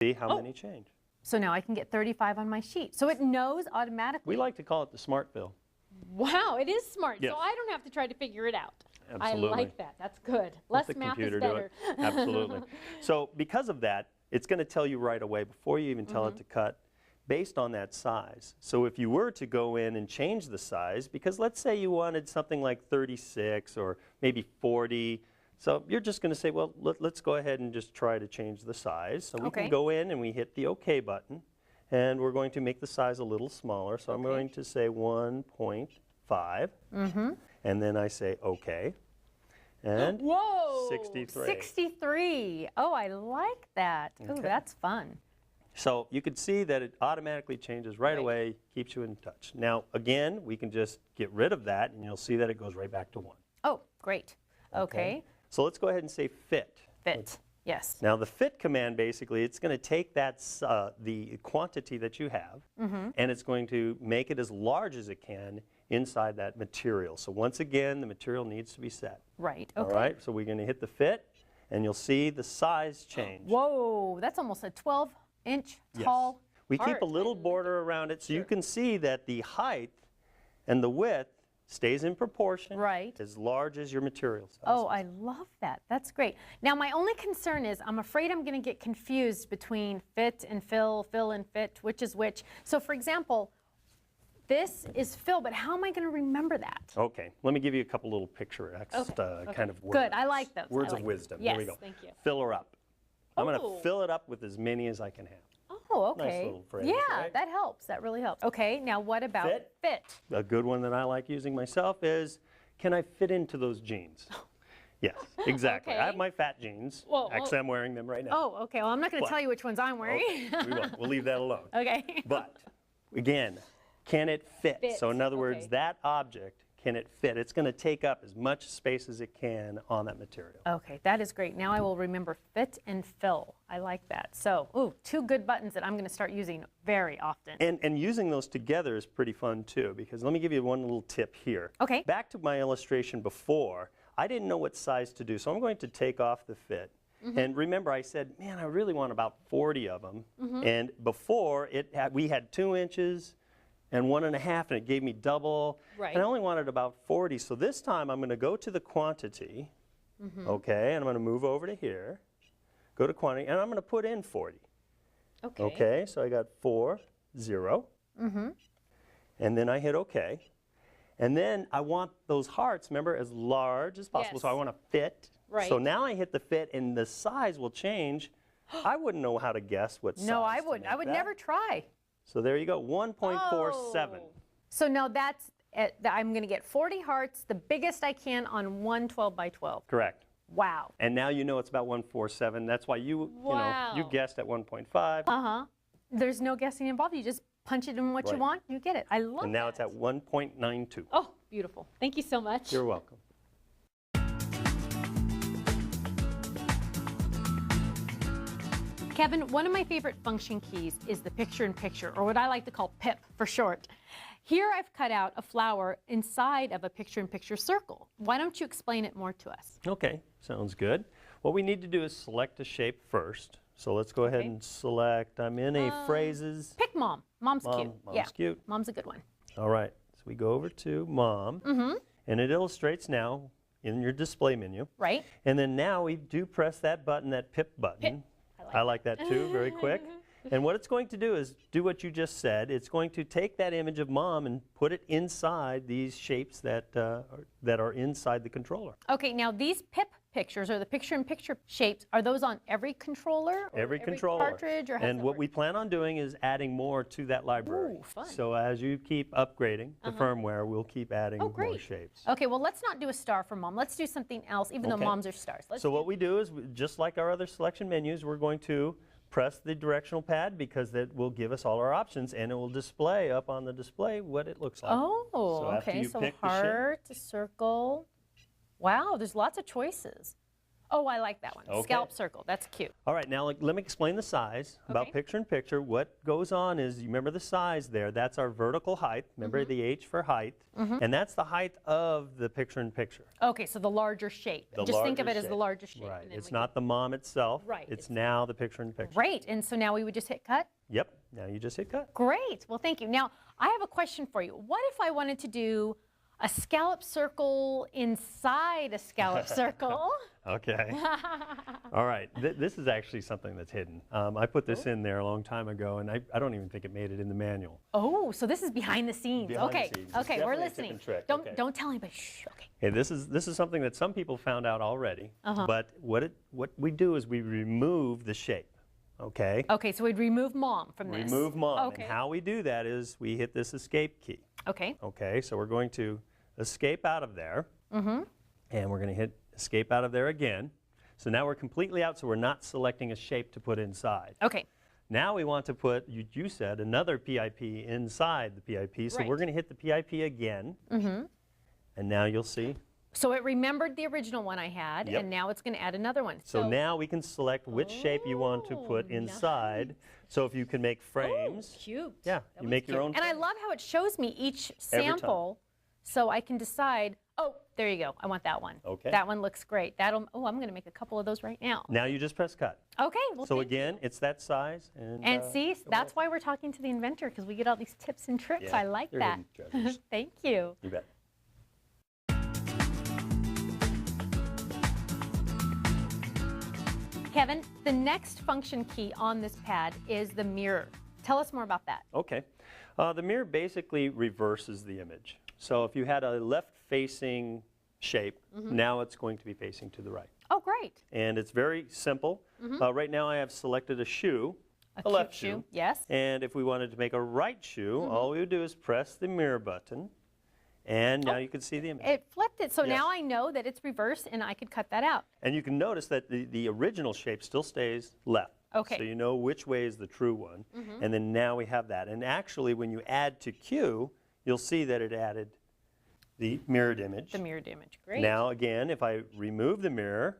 See how many change. So now I can get 35 on my sheet. So it knows automatically. We like to call it the smart fill. Wow, it is smart. Yes. So I don't have to try to figure it out. Absolutely. I like that. That's good. Less Let the math is computer better. do it. Absolutely. So because of that, it's going to tell you right away before you even tell it to cut based on that size. So if you were to go in and change the size, because let's say you wanted something like 36 or maybe 40, so you're just going to say, well, let's go ahead and just try to change the size. So we can go in and we hit the OK button, and we're going to make the size a little smaller. So I'm going to say 1.5, and then I say OK. And Whoa! 63. 63. Oh, I like that. Oh, that's fun. So you can see that it automatically changes right away, keeps you in touch. Now, again, we can just get rid of that, and you'll see that it goes right back to 1. Oh, great. Okay. So let's go ahead and say fit. Fit. Yes. Now, the fit command, basically, it's going to take that the quantity that you have, and it's going to make it as large as it can inside that material. So once again, the material needs to be set. Right. Okay. All right. So we're going to hit the fit, and you'll see the size change. Whoa, that's almost a 12-inch tall. We keep a little border around it so you can see that the height and the width stays in proportion, as large as your material size. Oh, I love that. That's great. Now, my only concern is I'm afraid I'm going to get confused between fit and fill, fill and fit, which is which. So, for example, this is fill, but how am I going to remember that? Okay, let me give you a couple little picture kind of words. Good, I like those. Words of wisdom. Yes, Here we go. thank you. Fill her up. I'm going to fill it up with as many as I can have. Oh, okay. Nice little phrase, yeah, right? that helps. That really helps. Okay, now what about fit? A good one that I like using myself is, can I fit into those jeans? Yes, exactly. I have my fat jeans. Actually, I'm wearing them right now. Oh, okay. Well, I'm not going to tell you which ones I'm wearing. Okay, we won't. We'll leave that alone. Okay. But, again, can it fit? So in other words, that object, can it fit? It's going to take up as much space as it can on that material. Okay, that is great. Now I will remember fit and fill. I like that. So, ooh, 2 good buttons that I'm going to start using very often. And using those together is pretty fun too, because let me give you one little tip here. Okay. Back to my illustration before, I didn't know what size to do, so I'm going to take off the fit. And remember, I said, man, I really want about 40 of them. And before, we had 2 inches and 1.5, and it gave me double. Right. And I only wanted about 40. So this time, I'm going to go to the quantity, okay, and I'm going to move over to here, go to quantity, and I'm going to put in 40. Okay. Okay, so I got 40. And then I hit OK. And then I want those hearts, remember, as large as possible. So I want to fit. Right. So now I hit the fit, and the size will change. I wouldn't know how to guess what size. No, I wouldn't. I would never try. So there you go, 1.47. Oh. So now that's, I'm going to get 40 hearts, the biggest I can on one 12 by 12. Correct. Wow. And now you know it's about 147. That's why you guessed at 1.5. There's no guessing involved. You just punch it in what you want, you get it. I love it. And now it's at 1.92. Oh, beautiful. Thank you so much. You're welcome. Kevin, one of my favorite function keys is the picture-in-picture, or what I like to call PIP for short. Here I've cut out a flower inside of a picture-in-picture circle. Why don't you explain it more to us? Okay, sounds good. What we need to do is select a shape first. So let's go ahead and select, I'm in a phrases. Pick Mom. Mom's cute. Mom's cute. Mom's a good one. All right, so we go over to Mom, and it illustrates now in your display menu. Right. And then now we do press that button, that PIP button. I like that too, very quick. And what it's going to do is do what you just said. It's going to take that image of Mom and put it inside these shapes that are inside the controller. Okay, now these PIP pictures, or the picture-in-picture shapes, are those on every controller? Every controller. Cartridge? Or and what we plan on doing is adding more to that library. Ooh, fun. So as you keep upgrading the firmware, we'll keep adding more shapes. Okay, well, let's not do a star for Mom. Let's do something else, even though Moms are stars. So what we do is, just like our other selection menus, we're going to press the directional pad, because that will give us all our options, and it will display up on the display what it looks like. Oh, okay, so heart, circle. Wow, there's lots of choices. Oh, I like that one. Okay. Scallop circle. That's cute. All right, now let me explain the size. About Okay. picture in picture, what goes on is, you remember the size there, that's our vertical height. Remember the H for height, and that's the height of the picture in picture. Okay, so the larger shape. The Just think of larger it as the shape. largest shape. Right, and then it's we not the mom itself. Right, It's it's- now the picture in picture. Great, and so now we would just hit cut? Yep, now you just hit cut. Great, well, thank you. Now, I have a question for you. What if I wanted to do a scallop circle inside a scallop circle? Okay. All right, this is actually something that's hidden. I put this in there a long time ago, and I don't even think it made it in the manual. Oh, so this is behind the scenes. Behind the Okay, scenes. It's okay, we're definitely a tip listening. and trick. Don't Okay. don't tell anybody. Shh. Okay. Hey, this is something that some people found out already, but what we do is we remove the shape, okay? Okay, so we'd remove mom from this. Remove mom, Okay. and how we do that is we hit this escape key. Okay. Okay, so we're going to escape out of there, and we're going to hit escape out of there again. So now we're completely out, so we're not selecting a shape to put inside. Okay. Now we want to put, you said, another PIP inside the PIP, so Right. we're going to hit the PIP again, and now you'll see. So it remembered the original one I had, Yep. and now it's going to add another one. So now we can select which shape you want to put Oh, inside. So if you can make frames, Cute. yeah, That you was make your cute. own And I frames. love how it shows me each Every time. sample, so I can decide, oh, there you go, I want that one. Okay. That one looks great. I'm going to make a couple of those right now. Now you just press cut. Okay, well, So thank you. again, it's that size. And see, that's why we're talking to the inventor, because we get all these tips and tricks. Yeah, I like they're that. hidden treasures. Thank you. You bet. Kevin, the next function key on this pad is the mirror. Tell us more about that. Okay. The mirror basically reverses the image. So if you had a left-facing shape, now it's going to be facing to the right. Oh, great. And it's very simple. Right now I have selected a shoe, a cute left shoe. Yes. And if we wanted to make a right shoe, all we would do is press the mirror button, and now you can see the image. It flipped it, so Yes. now I know that it's reversed and I could cut that out. And you can notice that the original shape still stays left. Okay. So you know which way is the true one. And then now we have that. And actually, when you add to Q, you'll see that it added the mirrored image. The mirrored image. Great. Now again, if I remove the mirror,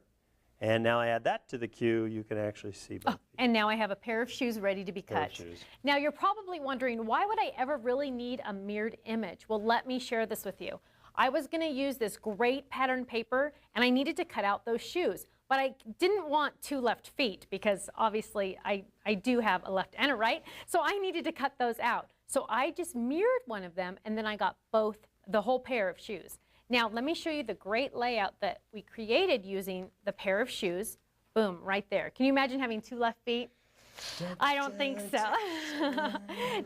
and now I add that to the Q, you can actually see both. And now I have a pair of shoes ready to be Pair of cut. shoes. Now you're probably wondering, why would I ever really need a mirrored image? Well, let me share this with you. I was going to use this great pattern paper, and I needed to cut out those shoes. But I didn't want two left feet, because obviously I do have a left and a right, so I needed to cut those out. So I just mirrored one of them, and then I got the whole pair of shoes. Now let me show you the great layout that we created using the pair of shoes. Boom, right there. Can you imagine having two left feet? I don't think so.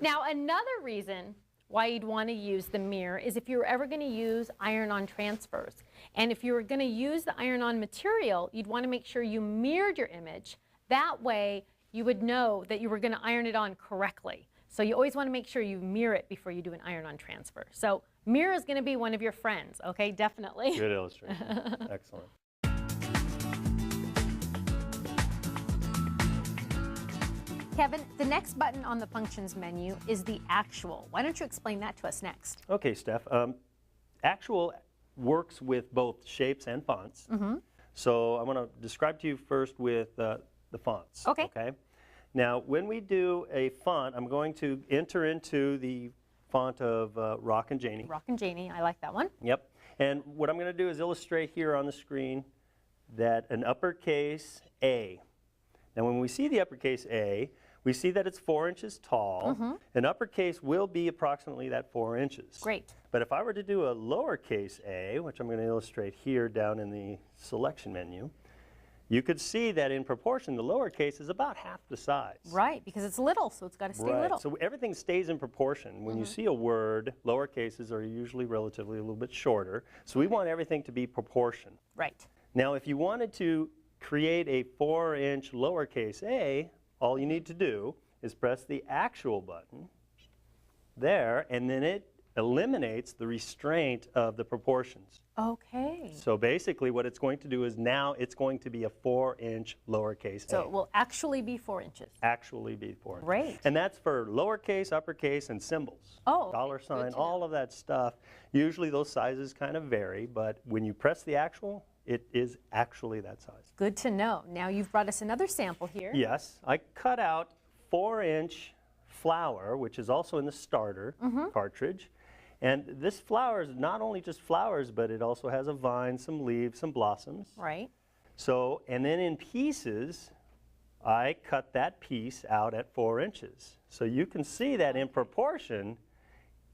Now another reason why you'd want to use the mirror is if you were ever going to use iron-on transfers. And if you were going to use the iron-on material, you'd want to make sure you mirrored your image. That way you would know that you were going to iron it on correctly. So you always want to make sure you mirror it before you do an iron-on transfer. So mirror is going to be one of your friends, okay? Definitely. Good illustration. Excellent. Kevin, the next button on the functions menu is the actual. Why don't you explain that to us next? Okay, Steph. Actual works with both shapes and fonts. So I want to describe to you first with the fonts. Okay. Now, when we do a font, I'm going to enter into the font of Rock and Janie. Rock and Janie, I like that one. Yep. And what I'm going to do is illustrate here on the screen that an uppercase A. Now, when we see the uppercase A, we see that it's 4 inches tall. An uppercase will be approximately that 4 inches. Great. But if I were to do a lowercase a, which I'm going to illustrate here down in the selection menu, you could see that in proportion, the lowercase is about half the size. Right, because it's little, so it's got to stay Right. little. So everything stays in proportion. When you see a word, lower cases are usually relatively a little bit shorter. So we want everything to be proportion. Right. Now, if you wanted to create a 4-inch lowercase a, all you need to do is press the actual button there, and then it eliminates the restraint of the proportions. Okay. So basically what it's going to do is now it's going to be a 4-inch lowercase So a. it will actually be 4 inches. Actually be 4 inches. Great. And that's for lowercase, uppercase, and symbols. Oh, Dollar okay. Good sign, to know. all of that stuff. Usually those sizes kind of vary, but when you press the actual, it is actually that size. Good to know. Now you've brought us another sample here. Yes, I cut out 4-inch flower, which is also in the starter cartridge. And this flower is not only just flowers, but it also has a vine, some leaves, some blossoms. Right. So, and then in pieces, I cut that piece out at 4 inches. So you can see that in proportion,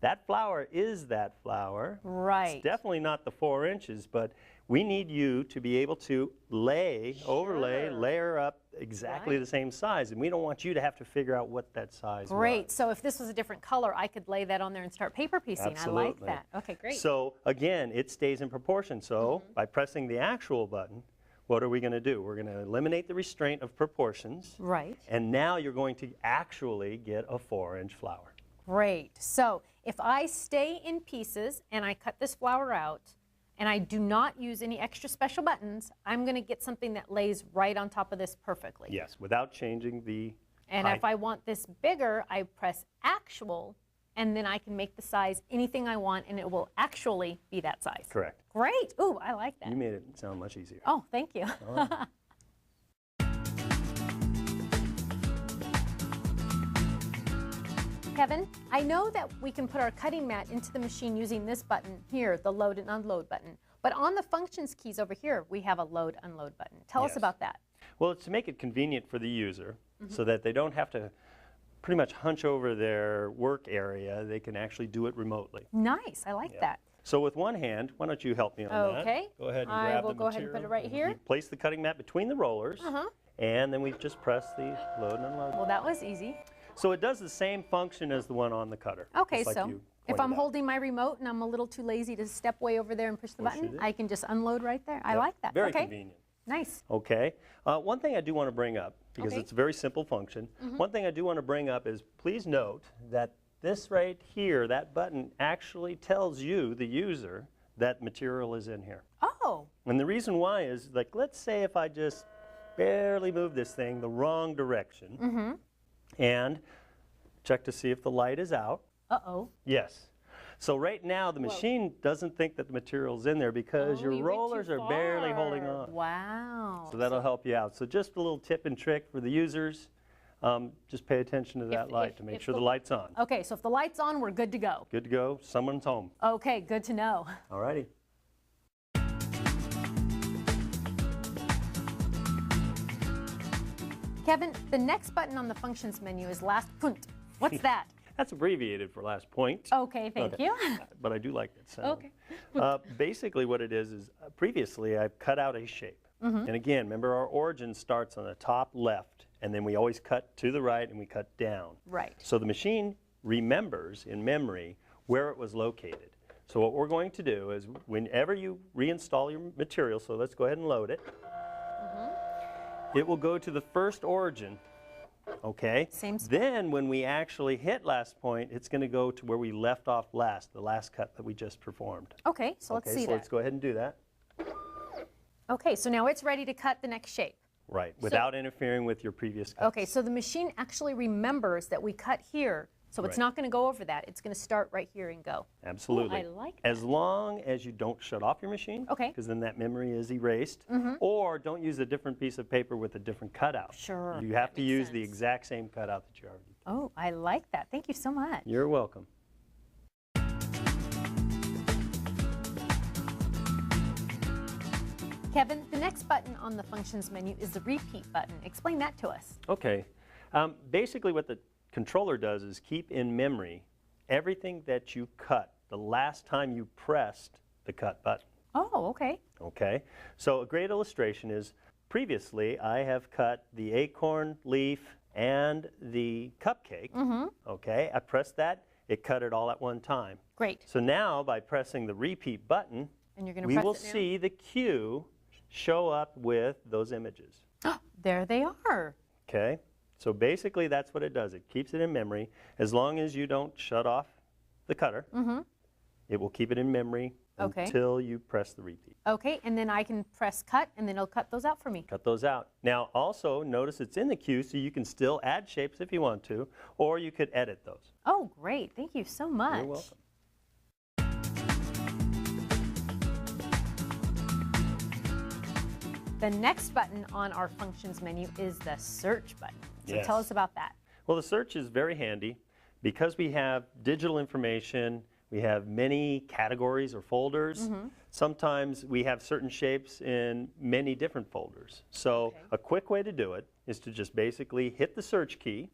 that flower is that flower. Right. It's definitely not the 4 inches, but we need you to be able to overlay, layer up exactly the same size. And we don't want you to have to figure out what that size Great. was. So if this was a different color, I could lay that on there and start paper piecing. Absolutely. I like that. Okay, great. So again, it stays in proportion. So by pressing the actual button, what are we going to do? We're going to eliminate the restraint of proportions. Right. And now you're going to actually get a 4-inch flower. Great. So if I stay in pieces and I cut this flower out and I do not use any extra special buttons, I'm going to get something that lays right on top of this perfectly. Yes, without changing the And height. if I want this bigger, I press actual, and then I can make the size anything I want, and it will actually be that size. Correct. Great. Ooh, I like that. You made it sound much easier. Oh, thank you. Kevin, I know that we can put our cutting mat into the machine using this button here, the load and unload button. But on the functions keys over here, we have a load unload button. Tell us Yes. about that. Well, it's to make it convenient for the user so that they don't have to pretty much hunch over their work area. They can actually do it remotely. Nice. I like that. So with one hand, why don't you help me on that? Okay. Go ahead and I grab will the go ahead and put it material. right here. You place the cutting mat between the rollers, and then we just press the load and unload. Well, that was easy. So it does the same function as the one on the cutter. Okay, just like so you if pointed I'm out. holding my remote and I'm a little too lazy to step way over there and push the Push button, it in. I can just unload right there. I Yep, like that. Very Okay. convenient. Nice. Okay. One thing I do want to bring up, because Okay. it's a very simple function, one thing I do want to bring up is please note that this right here, that button actually tells you, the user, that material is in here. Oh, And the reason why is, like, let's say if I just barely move this thing the wrong direction and check to see if the light is out. uh-oh. Yes. So right now the machine doesn't think that the material's in there because Oh, your you went too rollers are barely holding far. on. Wow. So that'll help you out. So just a little tip and trick for the users. Just pay attention to that light to make if sure the the- light's on. Okay, so if the light's on, we're good to go. Good to go. Someone's home. Okay, good to know. All righty. Kevin, the next button on the functions menu is last punt. What's that? That's abbreviated for last point. Okay, thank Okay. you. But I do like that sound. Okay. Basically what it is previously I've cut out a shape. And again, remember our origin starts on the top left, and then we always cut to the right and we cut down. Right. So the machine remembers in memory where it was located. So what we're going to do is whenever you reinstall your material, so let's go ahead and load it, it will go to the first origin. Okay? Same spot. Then when we actually hit last point, it's going to go to where we left off last, the last cut that we just performed. Okay, so let's Okay, see so that. let's go ahead and do that. Okay, so now it's ready to cut the next shape. Right, without interfering with your previous cut. Okay, so the machine actually remembers that we cut here, so it's Right. not going to go over that. It's going to start right here and go. Absolutely. I like As long as you don't shut off your machine, Okay. because then that memory is erased, or don't use a different piece of paper with a different cutout. Sure, You have that to makes use the sense. exact same cutout that you already did. Oh, I like that. Thank you so much. You're welcome. Kevin, the next button on the functions menu is the repeat button. Explain that to us. Okay. Basically what the controller does is keep in memory everything that you cut the last time you pressed the cut button. Oh, okay. Okay, so a great illustration is previously I have cut the acorn leaf and the cupcake. Okay, I pressed that, it cut it all at one time. Great. So now by pressing the repeat button, And you're going to we press will it now? see the cue show up with those images. There they are. Okay, so basically that's what it does. It keeps it in memory. As long as you don't shut off the cutter, it will keep it in memory Okay. until you press the repeat. Okay, and then I can press cut, and then it'll cut those out for me. Cut those out. Now also notice it's in the queue, so you can still add shapes if you want to, or you could edit those. Oh, great. Thank you so much. You're welcome. The next button on our functions menu is the search button. So tell Yes. us about that. Well, the search is very handy because we have digital information, we have many categories or folders. Sometimes we have certain shapes in many different folders. So Okay. a quick way to do it is to just basically hit the search key